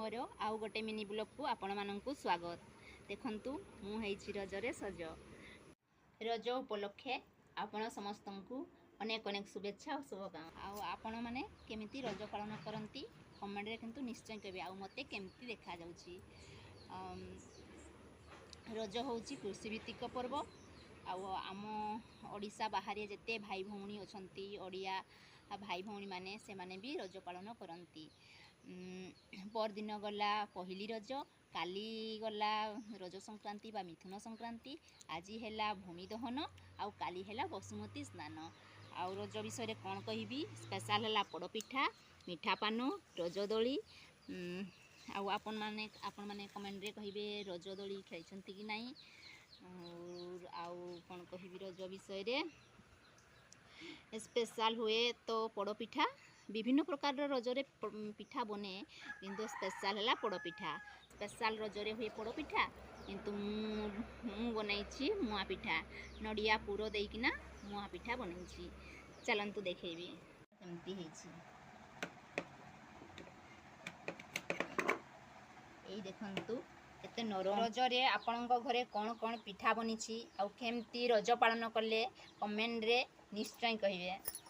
मोर आउ गोटे mini blog को आपण माननकु स्वागत। देखंतु मु हेछि रजरे सज। रज उपलक्षे आपण समस्तंकु अनेक अनेक शुभेच्छा और शुभकामना। आउ आपण माने केमिति रज पालन करंती कमेंट रे किंतु निश्चय कहबे। आउ मते केमिति देखा जाउछि। रज होछि कृषि भित्तिक पर्व। आउ आम ओडिशा बाहर जेते भाई भौणी अछंती ओडिया भाई भौणी माने से माने भी रज पालन करंती। पर दिन गला पहली रज, काली गला रज संक्रांति बा मिथुन संक्रांति, आज है भूमि दहन आउ काली है बसुमती स्नान। आउ रज विषय कौन कहबी, स्पेशल है पोड़पिठा, मिठा पान, रजदोली। आउ आपण माने कमेंट रे कहिबे रज दोली खेलछंती कि नहीं। आउ कौन कहबी रज विषय रे स्पेशल हुए तो पोड़पिठा। विभिन्न प्रकार रजरे पिठा बने किंतु स्पेशल है पोड़पिठा। स्पेशल रजरे हुए पोड़पिठा किंतु मु बनैछि मुआ पिठा। नडिया पुरो देइकिना मुआ पिठा बनैछि। चलंतु देखैबी केमती हेछि। एई देखंतु एते नरम। रजरे आपणक घरे कौन कौन पिठा बनिछि आउ केमती रज पालन कले कमेंट रे निश्चय कहिबे।